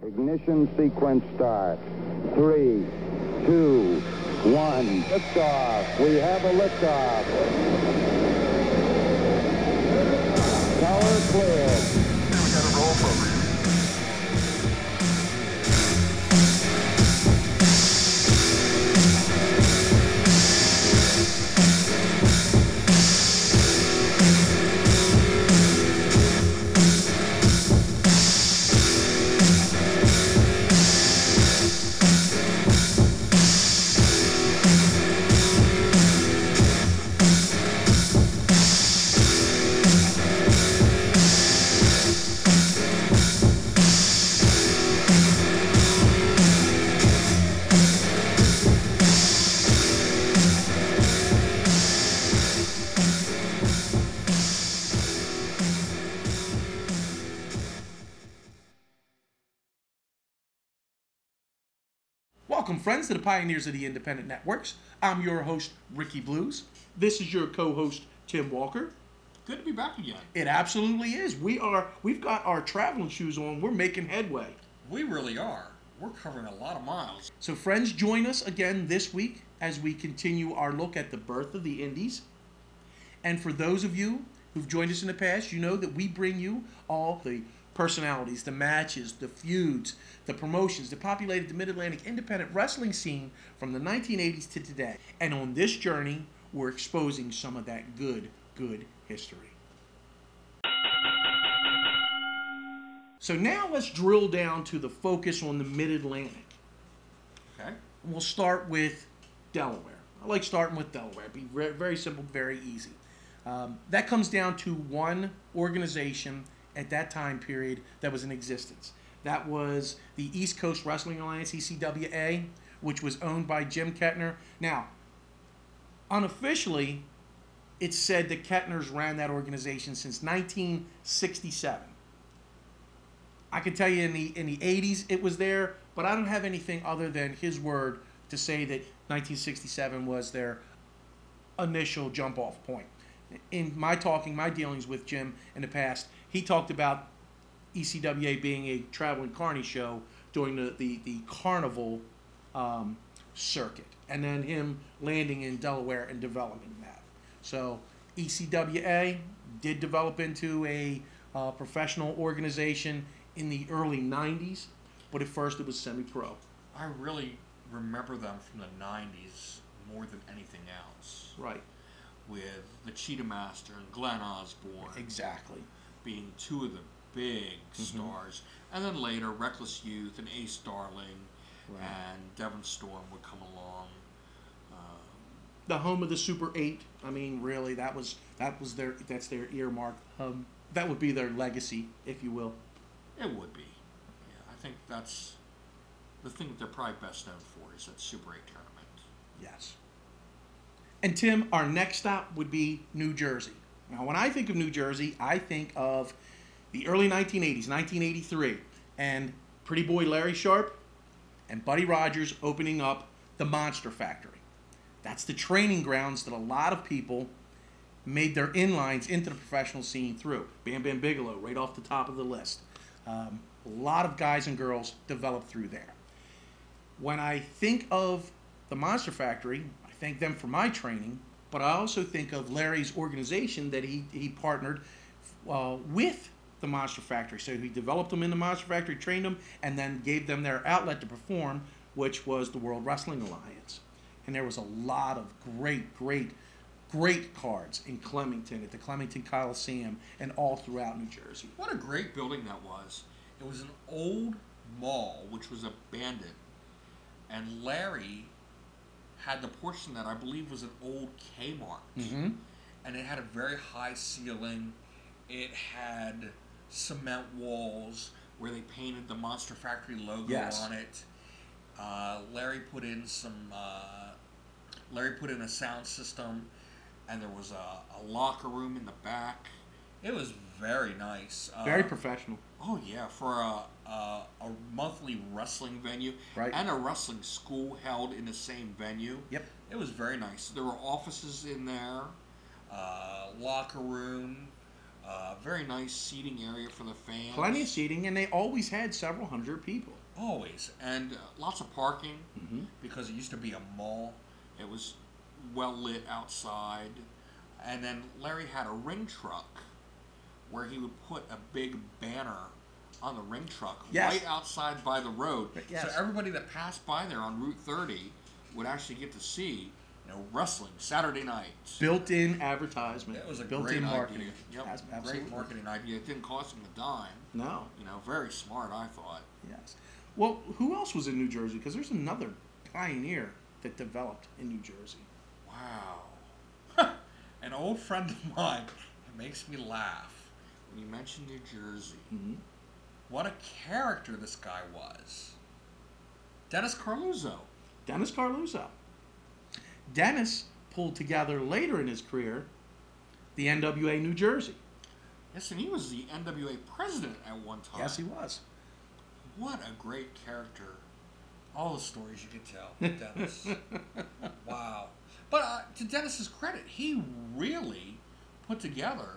Ignition sequence start. 3, 2, 1. Liftoff. We have a liftoff. Tower cleared. We got a roll program. Welcome, friends, to the Pioneers of the Independent Networks. I'm your host, Ricky Blues. This is your co-host, Tim Walker. Good to be back again. It absolutely is. We've got our traveling shoes on. We're making headway. We really are. We're covering a lot of miles. So, friends, join us again this week as we continue our look at the birth of the Indies. And for those of you who've joined us in the past, you know that we bring you all the personalities, the matches, the feuds, the promotions that populated the Mid-Atlantic independent wrestling scene from the 1980s to today. And on this journey, we're exposing some of that good history. So now let's drill down to the focus on the Mid-Atlantic. Okay. And we'll start with Delaware. I like starting with Delaware. It'd be very, very simple, very easy. That comes down to one organization at that time period that was in existence. That was the East Coast Wrestling Alliance, ECWA, which was owned by Jim Kettner. Now, unofficially, it's said that Kettner's ran that organization since 1967. I can tell you in the 80s it was there, but I don't have anything other than his word to say that 1967 was their initial jump-off point. In my dealings with Jim in the past, he talked about ECWA being a traveling carny show during the carnival circuit, and then him landing in Delaware and developing that. So ECWA did develop into a professional organization in the early 90s, but at first it was semi-pro. I really remember them from the 90s more than anything else. Right. With the Cheetah Master and Glenn Osborne. Exactly. Being two of the big stars. And then later, Reckless Youth and Ace Darling and Devon Storm would come along. The home of the Super 8. I mean, really, that's their earmark. That would be their legacy, if you will. It would be. Yeah, I think that's the thing that they're probably best known for is that Super 8 tournament. Yes. And Tim, our next stop would be New Jersey. Now, when I think of New Jersey, I think of the early 1980s, 1983, and Pretty Boy Larry Sharp and Buddy Rogers opening up the Monster Factory. That's the training grounds that a lot of people made their inlines into the professional scene through. Bam Bam Bigelow, right off the top of the list. A lot of guys and girls developed through there. When I think of the Monster Factory, I thank them for my training, but I also think of Larry's organization that he partnered with the Monster Factory. So he developed them in the Monster Factory, trained them, and then gave them their outlet to perform, which was the World Wrestling Alliance. And there was a lot of great cards in Clemington, at the Clemington Coliseum, and all throughout New Jersey. What a great building that was. It was an old mall, which was abandoned. And Larry had the portion that I believe was an old Kmart. Mm-hmm. And it had a very high ceiling. It had cement walls where they painted the Monster Factory logo on it. Larry put in a sound system, and there was a locker room in the back. It was very nice. Very professional. Oh yeah, for a monthly wrestling venue, right, and a wrestling school held in the same venue. Yep. It was very nice. There were offices in there, locker room, Very nice seating area for the fans. Plenty of seating, and they always had several hundred people. Always. And lots of parking, because it used to be a mall. It was well lit outside. And then Larry had a ring truck where he would put a big banner on the ring truck right outside by the road. Yes. So everybody that passed by there on Route 30 would actually get to see, wrestling Saturday nights. Built-in advertisement. It was a built-in great marketing. idea. Yep, Absolutely. Great marketing idea. It didn't cost him a dime. No. Very smart, I thought. Yes. Well, who else was in New Jersey? Because there's another pioneer that developed in New Jersey. Wow. An old friend of mine. It makes me laugh when you mention New Jersey. What a character this guy was. Dennis Carluzzo. Dennis Carluzzo. Dennis pulled together later in his career the NWA New Jersey. Yes, and he was the NWA president at one time. Yes, he was. What a great character. All the stories you could tell, Dennis. Wow. But to Dennis's credit, he really put together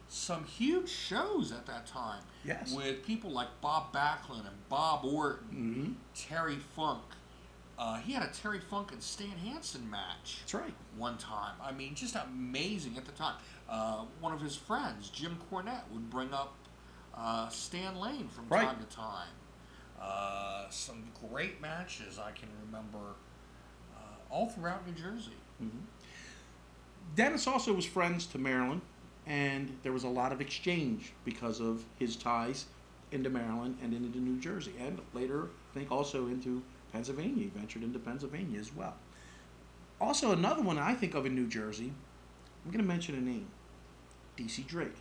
some huge shows at that time. Yes. With people like Bob Backlund and Bob Orton, Terry Funk. He had a Terry Funk and Stan Hansen match. That's right. One time. I mean, just amazing at the time. One of his friends, Jim Cornette, would bring up Stan Lane from time to time. Some great matches I can remember all throughout New Jersey. Dennis also was friends to Maryland, and there was a lot of exchange because of his ties into Maryland and into New Jersey, and later, I think, also into Pennsylvania. He ventured into Pennsylvania as well. Also, another one I think of in New Jersey, I'm going to mention a name, D.C. Drake.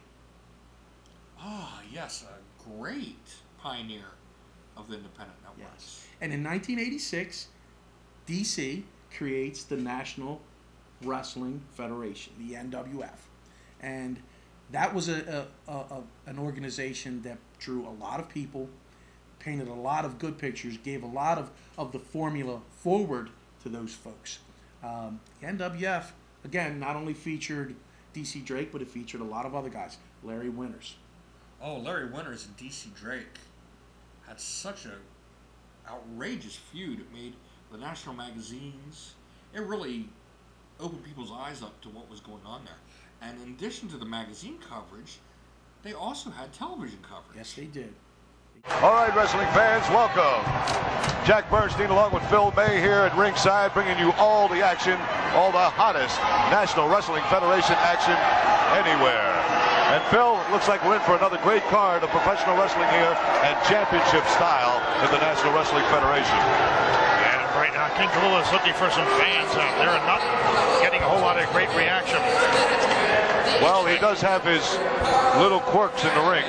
Ah, yes, a great pioneer of the independent networks. Yes. And in 1986, D.C. creates the National Wrestling Federation, the NWF. And that was an organization that drew a lot of people, painted a lot of good pictures, gave a lot of the formula forward to those folks. The NWF, again, not only featured D.C. Drake, but it featured a lot of other guys. Larry Winters. Oh, Larry Winters and D.C. Drake had such an outrageous feud. It made the national magazines. It really opened people's eyes up to what was going on there. And in addition to the magazine coverage, they also had television coverage. Yes, they did. All right, wrestling fans, welcome. Jack Bernstein along with Phil May here at ringside, bringing you all the action, all the hottest National Wrestling Federation action anywhere. And Phil, it looks like we're in for another great card of professional wrestling here and championship style in the National Wrestling Federation. And right now, King Kalula is looking for some fans out there and not getting a whole lot of great reaction. Well, he does have his little quirks in the ring.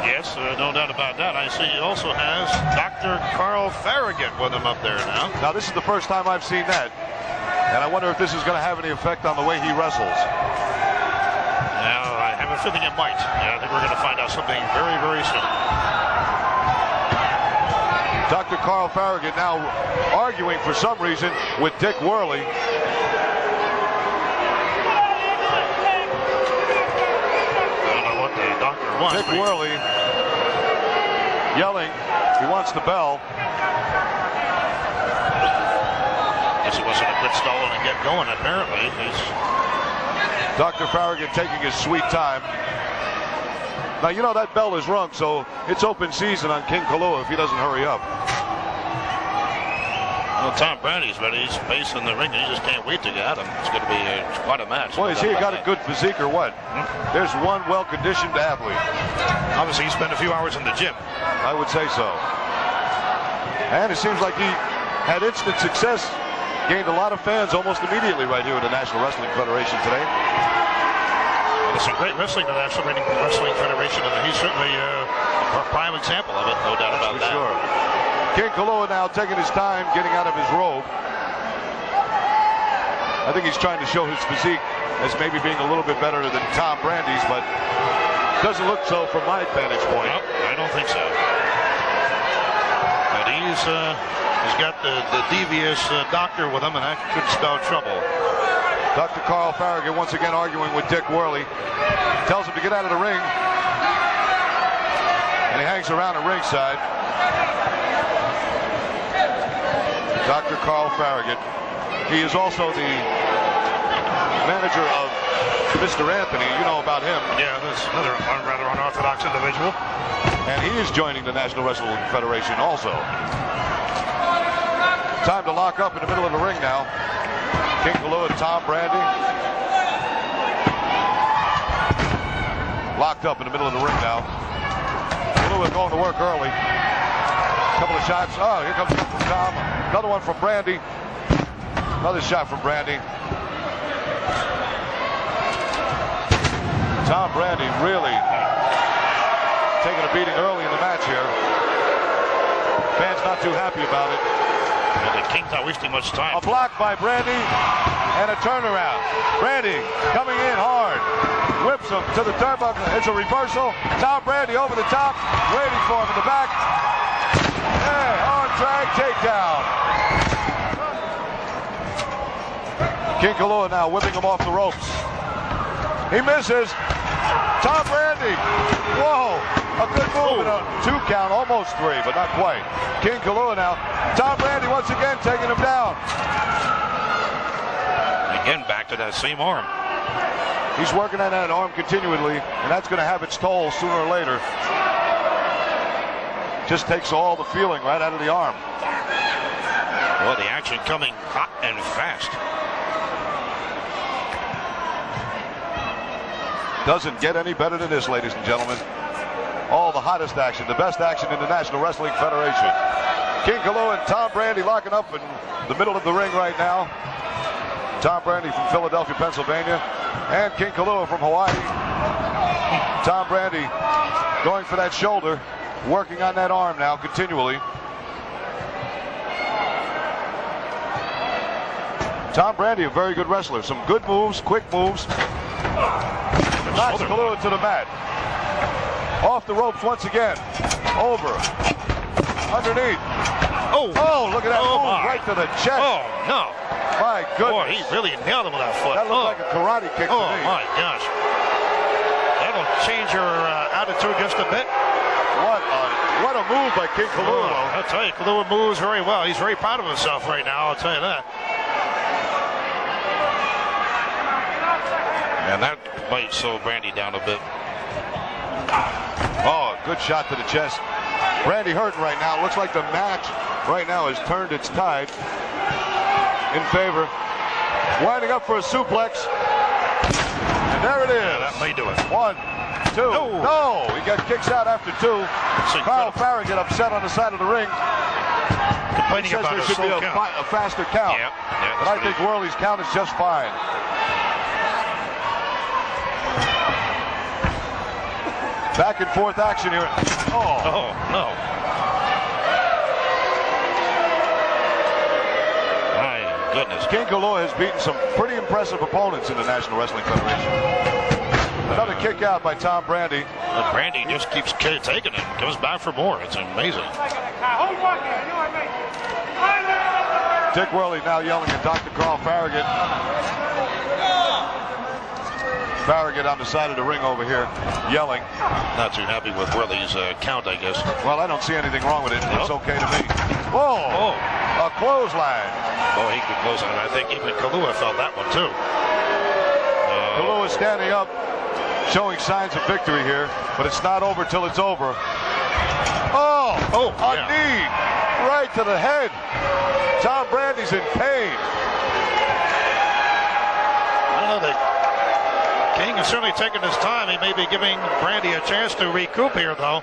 Yes, no doubt about that. I see he also has Dr. Carl Farrigan with him up there now. Now, this is the first time I've seen that. And I wonder if this is going to have any effect on the way he wrestles. Now, I have a feeling it might. Yeah, I think we're going to find out something very, very soon. Dr. Carl Farrigan now arguing for some reason with Dick Worley. Dick Worley yelling. He wants the bell. Guess it wasn't a good stall to get going, apparently. Dr. Farrigan taking his sweet time. Now, you know that bell is rung, so it's open season on King Kalua if he doesn't hurry up. Well, Tom Brandy's ready. He's facing the ring. He just can't wait to get at him. It's going to be quite a match. Boy, has he got a good physique or what? There's one well-conditioned athlete. Obviously, he spent a few hours in the gym. I would say so. And it seems like he had instant success, gained a lot of fans almost immediately right here at the National Wrestling Federation today. There's some great wrestling in the National Wrestling Federation, and he's certainly a prime example of it, no doubt about that. Sure. King Kalua now taking his time getting out of his robe. I think he's trying to show his physique as maybe being a little bit better than Tom Brandy's, but doesn't look so from my vantage point. No, I don't think so. But he's got the devious doctor with him, and that could spell trouble. Dr. Carl Farrigan once again arguing with Dick Worley. Tells him to get out of the ring. And he hangs around at ringside. Dr. Carl Farrigan. He is also the manager of Mr. Anthony. You know about him. Yeah, there's another rather unorthodox individual. And he is joining the National Wrestling Federation also. Time to lock up in the middle of the ring now. King Kalua and Tom Brandy. Locked up in the middle of the ring now. Kalua going to work early. Couple of shots. Oh, here comes one from Tom. Another one from Brandy. Another shot from Brandy. Tom Brandy really taking a beating early in the match here. Fans not too happy about it. And the King's not wasting much time. A block by Brandy and a turnaround. Brandy coming in hard. Whips him to the turnbuckle. It's a reversal. Tom Brandy over the top. Waiting for him in the back. Yeah, on drag takedown. King Kalua now whipping him off the ropes. He misses. Tom Brandy. Whoa. A good move. A 2 count. Almost 3, but not quite. King Kalua now. Tom Brandy once again taking him down. Again, back to that same arm. He's working on that arm continually, and that's going to have its toll sooner or later. Just takes all the feeling right out of the arm. Well, the action coming hot and fast. Doesn't get any better than this, ladies and gentlemen. All the hottest action, the best action in the National Wrestling Federation. King Kalua and Tom Brandy locking up in the middle of the ring right now. Tom Brandy from Philadelphia, Pennsylvania, and King Kalua from Hawaii. Tom Brandy going for that shoulder, working on that arm now continually. Tom Brandy, a very good wrestler. Some good moves, quick moves. Knocks Kalua to the mat. Off the ropes once again. Over. Underneath. Oh, look at that move right to the chest. Oh, no. My goodness. Boy, he really nailed him with that foot. That looked like a karate kick to me. Oh, my gosh. That'll change your attitude just a bit. What a move by King Kalua. I'll tell you, Kalua moves very well. He's very proud of himself right now, I'll tell you that. And that might slow Brandy down a bit. Oh, good shot to the chest. Brandy hurting right now. Looks like the match right now has turned its tide in favor. Winding up for a suplex. And there it is. Yeah, that may do it. 1, 2. No, he got kicks out after 2. Carl Farrigan upset on the side of the ring. Complaining he says about there should be a faster count. Yeah, but I think Worley's count is just fine. Back and forth action here. Oh, no. My goodness. King Kalua has beaten some pretty impressive opponents in the National Wrestling Federation. Another kick out by Tom Brandy. But Brandy just keeps taking it. Comes back for more. It's amazing. Dick Worley now yelling at Dr. Carl Farrigan. Farrigan on the side of the ring over here, yelling. Not too happy with Worley's count, I guess. Well, I don't see anything wrong with it. It's okay to me. Oh, a clothesline. Oh, he could close on it. I think even Kalua felt that one, too. Kalua standing up, showing signs of victory here, but it's not over till it's over. A knee right to the head. Tom Brandy's in pain. I don't know, King is certainly taking his time. He may be giving Brandy a chance to recoup here, though.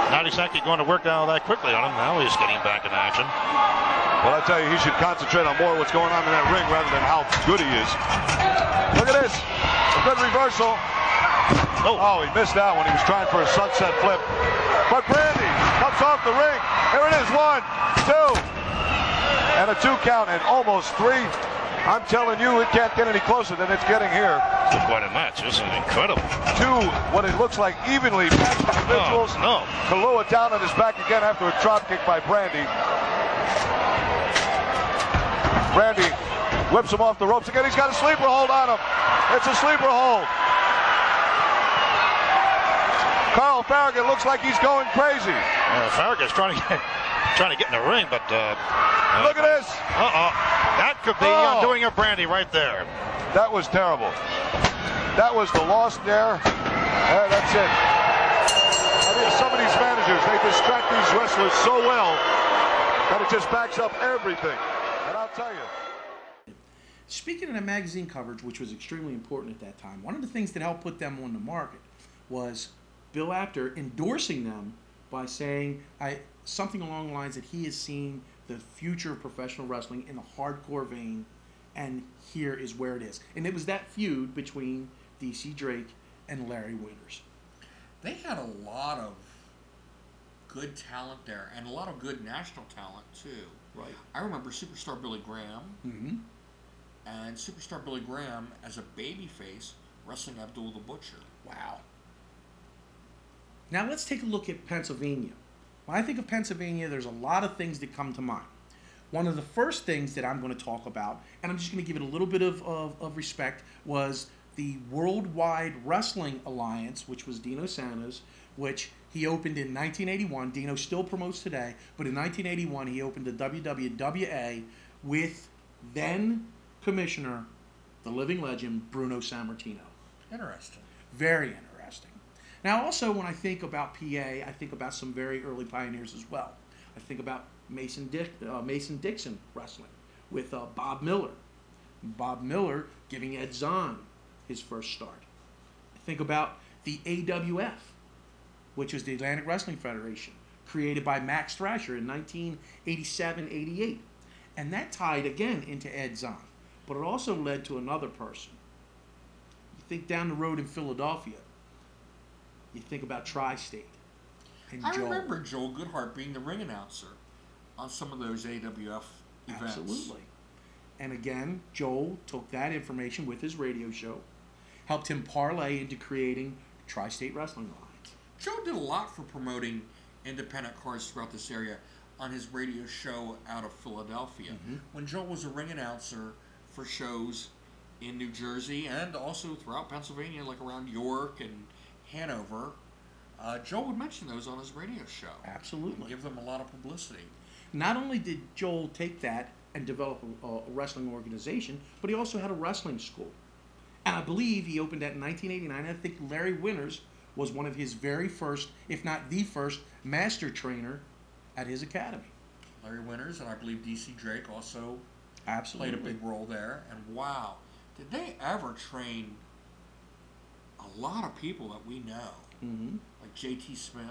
Not exactly going to work down that quickly on him. Now he's getting back in action. Well, I tell you, he should concentrate on more what's going on in that ring rather than how good he is. Look at this. A good reversal. Oh, he missed that one. He was trying for a sunset flip. But Brandy comes off the ring. Here it is. 1, 2. And a 2 count and almost 3. I'm telling you, it can't get any closer than it's getting here. It's quite a match. This is incredible. 2, what it looks like evenly matched individuals. No. Kalua down on his back again after a drop kick by Brandy. Brandy Whips him off the ropes again. He's got a sleeper hold on him. It's a sleeper hold. Carl Farrigan looks like he's going crazy. Farragon's trying to get in the ring, but look at this. That could be doing a Brandy right there. That was terrible. That was the lost there. That's it. I mean, some of these managers, they distract these wrestlers so well that it just backs up everything. And I'll tell you. Speaking of the magazine coverage, which was extremely important at that time, one of the things that helped put them on the market was Bill Apter endorsing them by saying something along the lines that he has seen the future of professional wrestling in the hardcore vein, and here is where it is. And it was that feud between DC Drake and Larry Winters. They had a lot of good talent there, and a lot of good national talent too. Right. I remember Superstar Billy Graham, and Superstar Billy Graham as a babyface wrestling Abdul the Butcher. Wow. Now let's take a look at Pennsylvania. When I think of Pennsylvania, there's a lot of things that come to mind. One of the first things that I'm going to talk about, and I'm just going to give it a little bit of respect, was the Worldwide Wrestling Alliance, which was Dino Santos, which he opened in 1981. Dino still promotes today, but in 1981 he opened the WWWA with then Commissioner, the living legend, Bruno Sammartino. Interesting. Very interesting. Now also when I think about PA, I think about some very early pioneers as well. I think about Mason Dixon wrestling with Bob Miller. Bob Miller giving Ed Zahn his first start. I think about the AWF, which was the Atlantic Wrestling Federation, created by Max Thrasher in 1987-88. And that tied again into Ed Zahn. But it also led to another person. You think down the road in Philadelphia, you think about Tri-State. And I remember Joel Goodhart being the ring announcer on some of those AWF events. Absolutely. And again, Joel took that information with his radio show, helped him parlay into creating Tri-State Wrestling Alliance. Joe did a lot for promoting independent cards throughout this area on his radio show out of Philadelphia. When Joe was a ring announcer for shows in New Jersey and also throughout Pennsylvania, like around York and Hanover, Joe would mention those on his radio show. Absolutely. Give them a lot of publicity. Not only did Joel take that and develop a wrestling organization, but he also had a wrestling school. And I believe he opened that in 1989. I think Larry Winters was one of his very first, if not the first, master trainer at his academy. Larry Winters, and I believe DC Drake also Absolutely played a big role there. And wow, did they ever train a lot of people that we know, like J.T. Smith,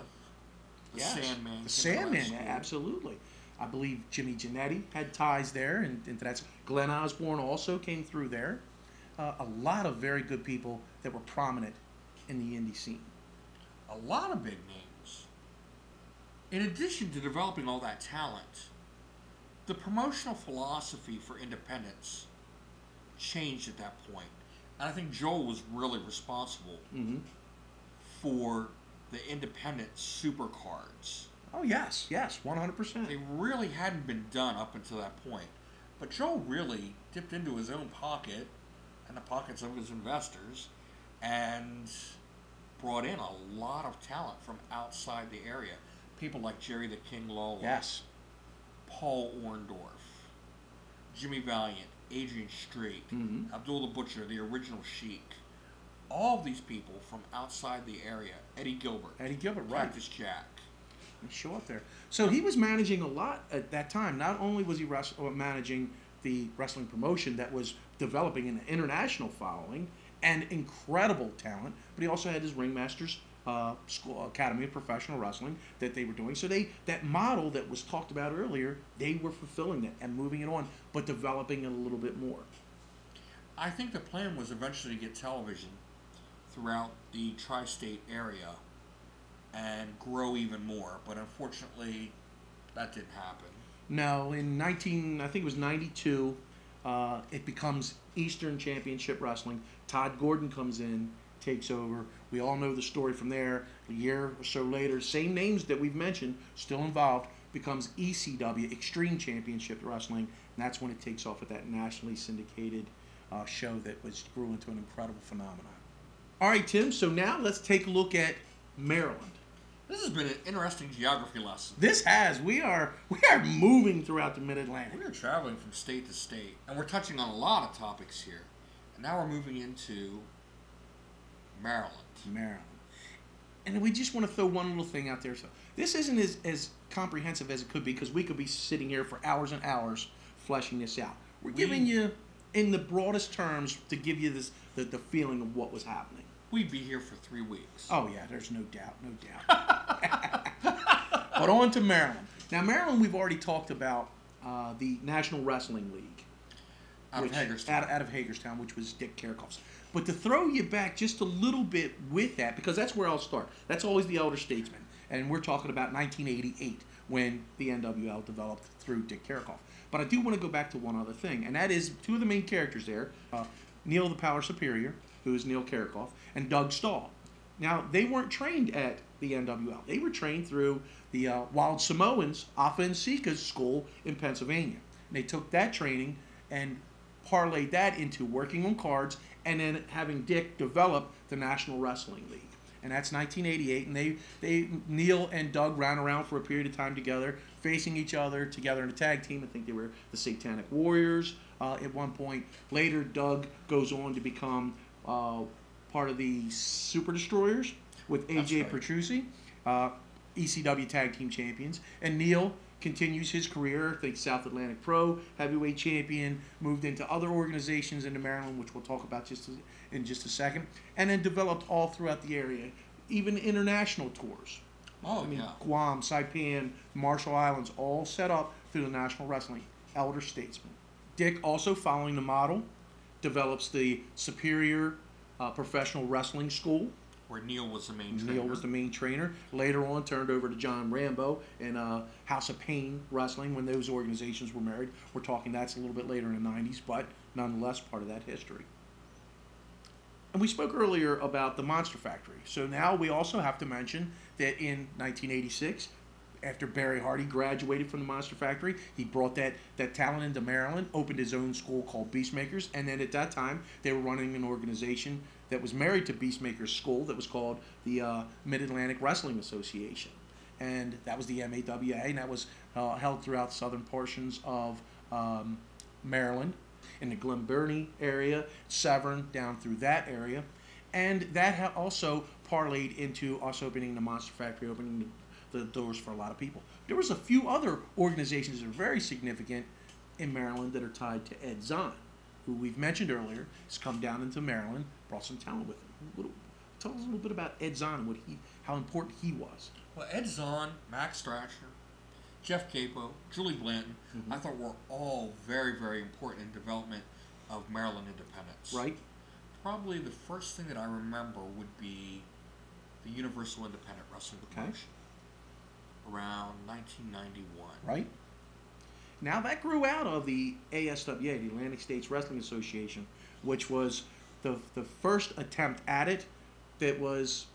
the Sandman. The Sandman, absolutely. I believe Jimmy Giannetti had ties there, and that's Glenn Osborne also came through there. A lot of very good people that were prominent in the indie scene. A lot of big names. In addition to developing all that talent, the promotional philosophy for independents changed at that point. And I think Joel was really responsible for the independent supercards. Oh, yes, 100%. They really hadn't been done up until that point. But Joel really dipped into his own pocket and the pockets of his investors and brought in a lot of talent from outside the area. People like Jerry the King Lawler. Yes. Paul Orndorff. Jimmy Valiant. Adrian Street. Abdul the Butcher, the original Sheik. All of these people from outside the area. Eddie Gilbert. Right. Cactus Jack. Show up there. So he was managing a lot at that time. Not only was he managing the wrestling promotion that was developing an international following and incredible talent, but he also had his Ringmasters School, Academy of Professional Wrestling that they were doing. So that model that was talked about earlier, they were fulfilling that and moving it on, but developing it a little bit more. I think the plan was eventually to get television throughout the tri-state area and grow even more, but unfortunately that didn't happen. No, in I think it was 92, it becomes Eastern Championship Wrestling. Todd Gordon comes in takes over. We all know the story from there. A year or so later, same names that we've mentioned, still involved, becomes ECW, Extreme Championship Wrestling, and that's when it takes off with that nationally syndicated show that grew into an incredible phenomenon. All right, Tim, so now let's take a look at Maryland. This has been an interesting geography lesson. This has. We are moving throughout the Mid-Atlantic. We are traveling from state to state, and we're touching on a lot of topics here. And now we're moving into Maryland. And we just want to throw one little thing out there. So this isn't as comprehensive as it could be, because we could be sitting here for hours and hours fleshing this out. We're giving you, in the broadest terms, to give you this the feeling of what was happening. We'd be here for 3 weeks. Oh, yeah, there's no doubt. But on to Maryland. Now, Maryland, we've already talked about the National Wrestling League. Out of Hagerstown, which was Dick Kerkhoff's. But to throw you back just a little bit with that, because that's where I'll start. That's always the elder statesman. And we're talking about 1988, when the NWL developed through Dick Kerkhoff. But I do want to go back to one other thing, and that is two of the main characters there, Neil the Power Superior, who is Neil Kerkhoff, and Doug Stahl. Now, they weren't trained at the NWL. They were trained through the Wild Samoans, Afa and Sika's school in Pennsylvania. And they took that training and parlayed that into working on cards and then having Dick develop the National Wrestling League. And that's 1988, and Neil and Doug ran around for a period of time together, facing each other together in a tag team. I think they were the Satanic Warriors at one point. Later, Doug goes on to become part of the Super Destroyers with AJ Petrucci, ECW Tag Team Champions, and Neil continues his career. I think South Atlantic Pro Heavyweight Champion, moved into other organizations in Maryland, which we'll talk about in just a second, and then developed all throughout the area, even international tours. Guam, Saipan, Marshall Islands, all set up through the National Wrestling Elder Statesman. Dick, also following the model, develops the Superior Professional Wrestling School, where Neil was the main trainer. Later on, turned over to John Rambo and House of Pain Wrestling when those organizations were married. We're talking that's a little bit later in the 90s, but nonetheless part of that history. And we spoke earlier about the Monster Factory. So now we also have to mention that in 1986, after Barry Hardy graduated from the Monster Factory, he brought that talent into Maryland, opened his own school called Beastmakers, and then at that time, they were running an organization that was married to Beastmaker's school that was called the Mid-Atlantic Wrestling Association. And that was the MAWA, and that was held throughout southern portions of Maryland, in the Glen Burnie area, Severn, down through that area. And that also parlayed into us opening the Monster Factory, opening the doors for a lot of people. There was a few other organizations that are very significant in Maryland that are tied to Ed Zahn, who we've mentioned earlier, has come down into Maryland, brought some talent with him. Tell us a little bit about Ed Zahn and how important he was. Well, Ed Zahn, Max Thrasher, Jeff Capo, Julie Blanton, I thought were all very, very important in development of Maryland independence. Right. Probably the first thing that I remember would be the Universal Independent Wrestling Promotion around 1991. Right. Now that grew out of the ASWA, the Atlantic States Wrestling Association, which was the first attempt at it. It was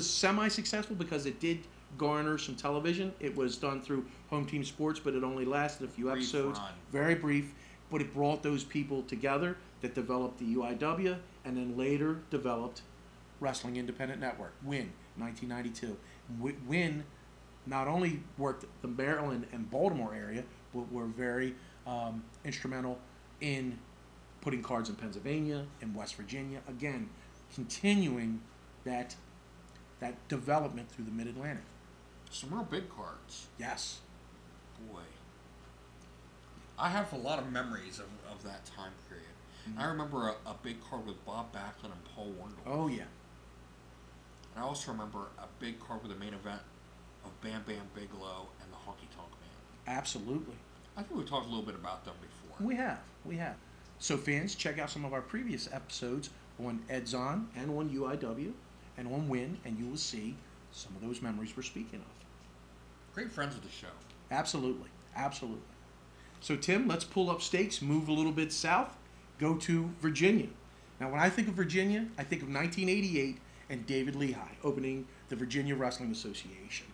semi-successful because it did garner some television. It was done through Home Team Sports, but it only lasted a few episodes. Very brief, but it brought those people together that developed the UIW and then later developed Wrestling Independent Network, WIN, 1992. WIN not only worked the Maryland and Baltimore area, but were very instrumental in putting cards in Pennsylvania and West Virginia. Again, continuing that development through the Mid-Atlantic. Some real big cards. Yes. Boy. I have a lot of memories of that time period. I remember a big card with Bob Backlund and Paul Warndorf. Oh, yeah. And I also remember a big card with the main event of Bam Bam Bigelow and the Honky Tonk Man. Absolutely. I think we talked a little bit about them before. We have. So fans, check out some of our previous episodes on Ed Zahn and on UIW and on WIN, and you will see some of those memories we're speaking of. Great friends of the show. Absolutely. So Tim, let's pull up stakes, move a little bit south, go to Virginia. Now, when I think of Virginia, I think of 1988 and David Lehigh opening the Virginia Wrestling Association.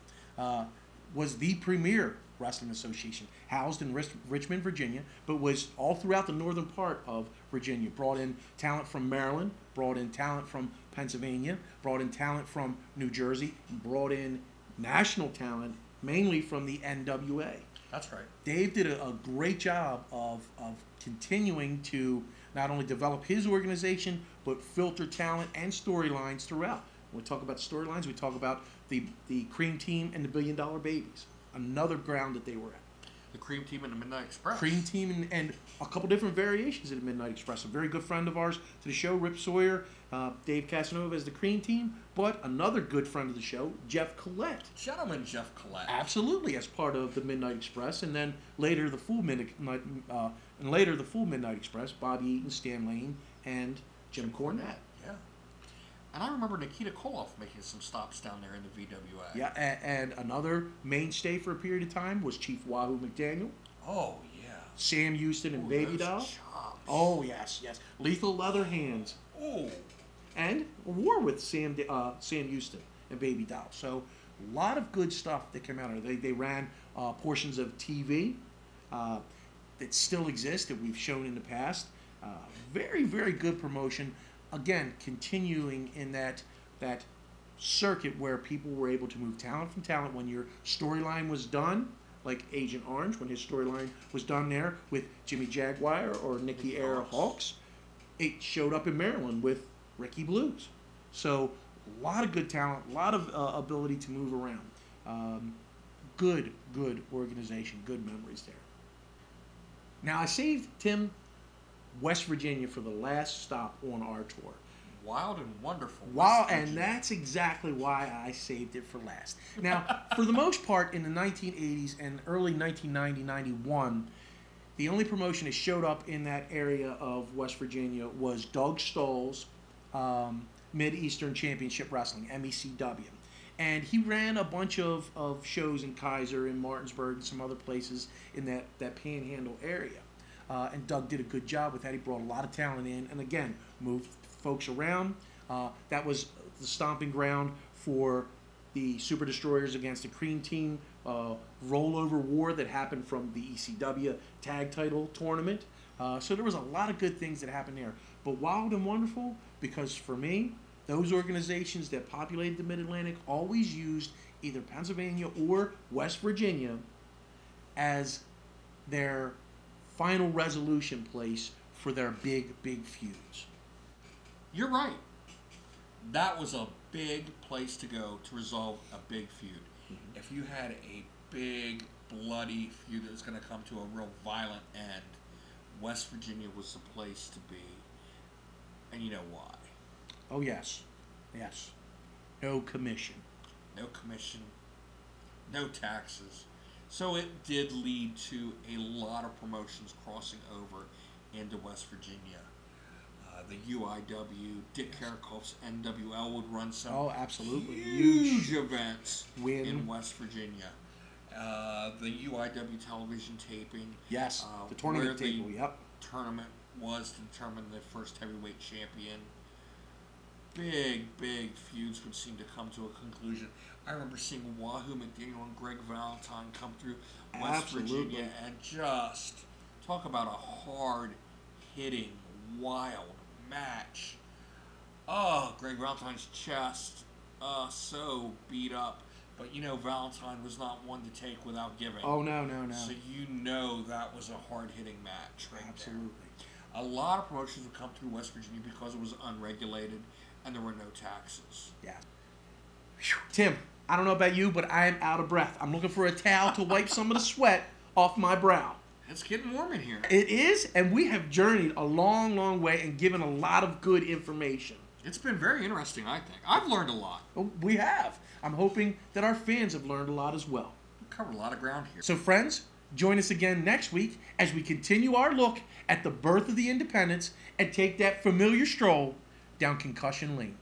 Was the premier wrestling association, housed in Richmond, Virginia, but was all throughout the northern part of Virginia. Brought in talent from Maryland, brought in talent from Pennsylvania, brought in talent from New Jersey, and brought in national talent, mainly from the NWA. That's right. Dave did a great job of continuing to not only develop his organization, but filter talent and storylines throughout. When we talk about storylines, we talk about the Cream Team and the $1 Billion Babies. Another ground that they were at. The Cream Team and the Midnight Express. Cream Team and a couple different variations of the Midnight Express. A very good friend of ours to the show, Rip Sawyer, Dave Casanova as the Cream Team, but another good friend of the show, Jeff Collette. Gentleman Jeff Collette. Absolutely, as part of the Midnight Express, and then later the full Midnight Express, Bobby Eaton, Stan Lane, and Jim Cornette. Yeah. And I remember Nikita Koloff making some stops down there in the VWA. Yeah, and another mainstay for a period of time was Chief Wahoo McDaniel. Oh, yeah. Sam Houston and Baby Doll. Chops. Oh, yes. Lethal Leather Hands. Oh. And a war with Sam Houston and Baby Doll. So a lot of good stuff that came out of it. They ran portions of TV that still exist that we've shown in the past. Very, very good promotion. Again, continuing in that circuit where people were able to move talent from talent when your storyline was done, like Agent Orange, when his storyline was done there with Jimmy Jaguar or Nikki Air Hawks. It showed up in Maryland with Ricky Blues. So a lot of good talent, a lot of ability to move around. Good organization, good memories there. Now I saved Tim West Virginia for the last stop on our tour. Wild and wonderful. Wow, and that's exactly why I saved it for last. Now, for the most part, in the 1980s and early 1990-91, the only promotion that showed up in that area of West Virginia was Doug Stoll's Mid-Eastern Championship Wrestling, MECW. And he ran a bunch of shows in Kaiser, in Martinsburg, and some other places in that Panhandle area. And Doug did a good job with that. He brought a lot of talent in and, again, moved folks around. That was the stomping ground for the Super Destroyers against the Cream Team rollover war that happened from the ECW tag title tournament. So there was a lot of good things that happened there. But wild and wonderful, because for me, those organizations that populated the Mid-Atlantic always used either Pennsylvania or West Virginia as their final resolution place for their big feuds. You're right. That was a big place to go to resolve a big feud. Mm-hmm. If you had a big, bloody feud that was going to come to a real violent end, West Virginia was the place to be. And you know why. Oh, yes. Yes. No commission. No commission. No taxes. So it did lead to a lot of promotions crossing over into West Virginia. The UIW, Dick Karakoff's NWL would run some huge events in West Virginia. The UIW television taping. Yes, the tournament table, yep. Tournament was to determine the first heavyweight champion. Big feuds would seem to come to a conclusion. I remember seeing Wahoo McDaniel and Greg Valentine come through West Virginia and just talk about a hard-hitting, wild match. Oh, Greg Valentine's chest, so beat up. But you know, Valentine was not one to take without giving. Oh, no. So you know that was a hard-hitting match right Absolutely. there. A lot of promotions would come through West Virginia because it was unregulated and there were no taxes. Yeah. Whew. Tim, I don't know about you, but I am out of breath. I'm looking for a towel to wipe some of the sweat off my brow. It's getting warm in here. It is, and we have journeyed a long way and given a lot of good information. It's been very interesting, I think. I've learned a lot. We have. I'm hoping that our fans have learned a lot as well. We've covered a lot of ground here. So, friends, join us again next week as we continue our look at the birth of the independents and take that familiar stroll down Concussion Lane.